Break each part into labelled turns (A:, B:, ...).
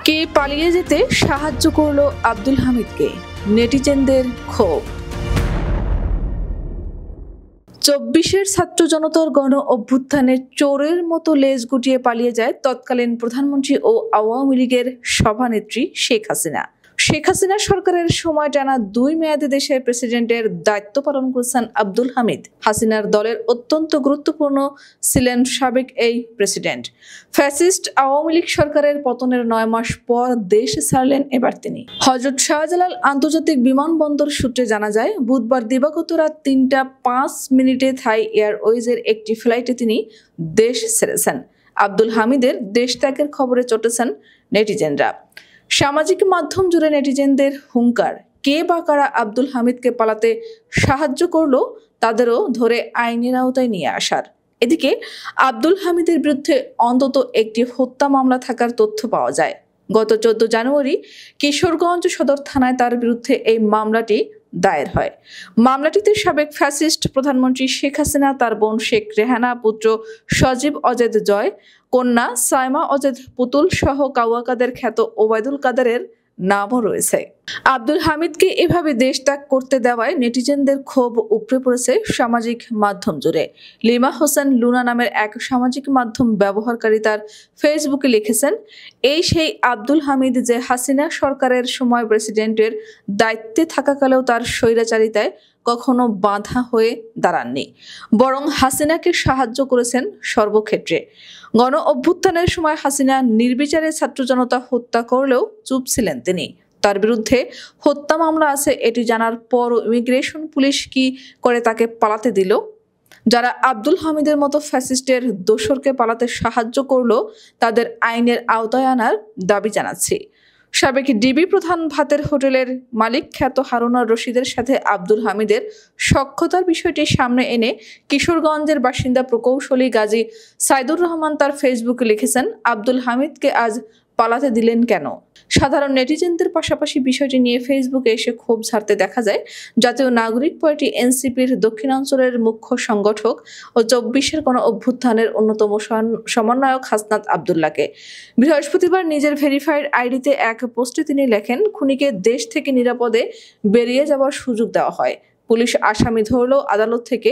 A: কে পালিয়ে যেতে সাহায্য করলো আব্দুল হামিদকে, নেটিজেনদের ক্ষোভ। ২৪-এর ছাত্র জনতার গণ অভ্যুত্থানে চোরের মতো লেজ গুটিয়ে পালিয়ে যায় তৎকালীন প্রধানমন্ত্রী ও আওয়ামী লীগের সভানেত্রী শেখ হাসিনা। শেখ হাসিনা সরকারের সময় টানা ২ মেয়াদে দেশের প্রেসিডেন্টের দায়িত্ব পালন করেছেন আব্দুল হামিদ। হাসিনার দলের অত্যন্ত গুরুত্বপূর্ণ ছিলেন সাবেক এই প্রেসিডেন্ট। ফ্যাসিস্ট আওয়ামী লীগ সরকারের পতনের ৯ মাস পর দেশ ছাড়লেন এবার তিনি। হযরত শাহজালাল আন্তর্জাতিক বিমানবন্দর সূত্রে জানা যায়, বুধবার দিবাগত রাত ৩টা ৫ মিনিটে থাই এয়ারওয়েজের একটি ফ্লাইটে তিনি দেশ ছেড়েছেন। আব্দুল হামিদের দেশ ত্যাগের খবরে চটেছেন নেটিজেনরা। সামাজিক মাধ্যম জুড়ে নেটিজেনদের হুঙ্কার, কে বা কারা আব্দুল হামিদকে পালাতে সাহায্য করলো তাদেরও ধরে আইনের আওতায় নিয়ে আসার। এদিকে আব্দুল হামিদের বিরুদ্ধে অন্তত একটি হত্যা মামলা থাকার তথ্য পাওয়া যায়। গত ১৪ জানুয়ারি কিশোরগঞ্জ সদর থানায় তার বিরুদ্ধে এই মামলাটি দায়ের হয়। মামলাটিতে সাবেক ফ্যাসিস্ট প্রধানমন্ত্রী শেখ হাসিনা, তার বোন শেখ রেহানা, পুত্র সজীব অজেদ জয়, কন্যা সাইমা অজেদ পুতুল সহ কাওয়া কাদের খ্যাত ওবায়দুল কাদেরের নামও রয়েছে। আব্দুল হামিদকে এভাবে দেশ ত্যাগ করতে দেওয়ায় নেটিজেনদের ক্ষোভ উপড়ে পড়েছে সামাজিক মাধ্যম জুড়ে। লিমা হোসেন লুনা নামের এক সামাজিক মাধ্যম ব্যবহারকারী তার ফেসবুকে লিখেছেন, এই সেই আব্দুল হামিদ যে হাসিনা সরকারের সময় প্রেসিডেন্টের দায়িত্বে থাকাকালেও তার স্বৈরাচারিতায় কখনো বাধা হয়ে দাঁড়াননি, বরং হাসিনাকে সাহায্য করেছেন সর্বক্ষেত্রে। গণ অভ্যুত্থানের সময় হাসিনা নির্বিচারে ছাত্র জনতা হত্যা করলেও চুপ ছিলেন তিনি। তার বিরুদ্ধে হত্যা মামলা আছে এটি জানার পরও ইমিগ্রেশন পুলিশ কি করে তাকে পালাতে দিল? যারা আব্দুল হামিদের মতো ফ্যাসিস্টের দোসরকে পালাতে সাহায্য করলো তাদের আইনের আওতায় আনার দাবি জানাচ্ছি। সাবেক ডিবি প্রধান ভাতের হোটেলের মালিক খ্যাত হারুনার রশিদের সাথে আব্দুল হামিদের সখ্যতার বিষয়টি সামনে এনে কিশোরগঞ্জের বাসিন্দা প্রকৌশলী গাজী সাইদুর রহমান তার ফেসবুকে লিখেছেন, আব্দুল হামিদকে আজ পালাতে দিলেন কেন? সাধারণ নেটিজেনদের পাশাপাশি বিষয়টি নিয়ে ফেসবুকে এসে ক্ষোভ ঝাড়তে দেখা যায় জাতীয় নাগরিক পার্টি এনসিপির দক্ষিণাঞ্চলের মুখ্য সংগঠক ও ২৪-এর গণ অভ্যুত্থানের অন্যতম সমন্বয়ক হাসনাত আবদুল্লাহকে। বৃহস্পতিবার নিজের ভেরিফাইড আইডিতে এক পোস্টে তিনি লেখেন, খুনিকে দেশ থেকে নিরাপদে বেরিয়ে যাওয়ার সুযোগ দেওয়া হয়, পুলিশ আসামি ধরলেও আদালত থেকে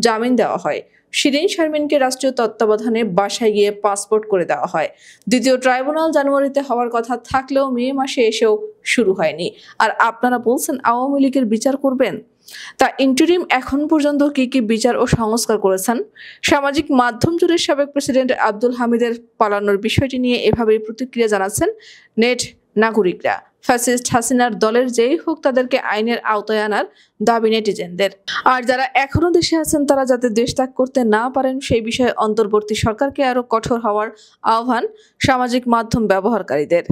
A: জামিন দেওয়া হয়, শিরিন শারমিনকে রাষ্ট্রীয় তত্ত্বাবধানে বাসায় গিয়ে পাসপোর্ট করে দেওয়া হয়। দ্বিতীয় ট্রাইব্যুনাল জানুয়ারিতে হওয়ার কথা থাকলেও মে মাসে এসেও শুরু হয়নি। আর আপনারা বলছেন আওয়ামী লীগের বিচার করবেন? তা ইন্টারিম এখন পর্যন্ত কি কি বিচার ও সংস্কার করেছেন? সামাজিক মাধ্যম জুড়ে সাবেক প্রেসিডেন্ট আব্দুল হামিদের পালানোর বিষয়টি নিয়ে এভাবেই প্রতিক্রিয়া জানাচ্ছেন নেট নাগরিকরা। ফ্যাসিস্ট হাসিনার দলের যেই হোক তাদেরকে আইনের আওতায় আনার দাবি নেটিজেনদের। আর যারা এখনো দেশে আছেন তারা যাতে দেশ ত্যাগ করতে না পারেন সেই বিষয়ে অন্তর্বর্তী সরকারকে আরো কঠোর হওয়ার আহ্বান সামাজিক মাধ্যম ব্যবহারকারীদের।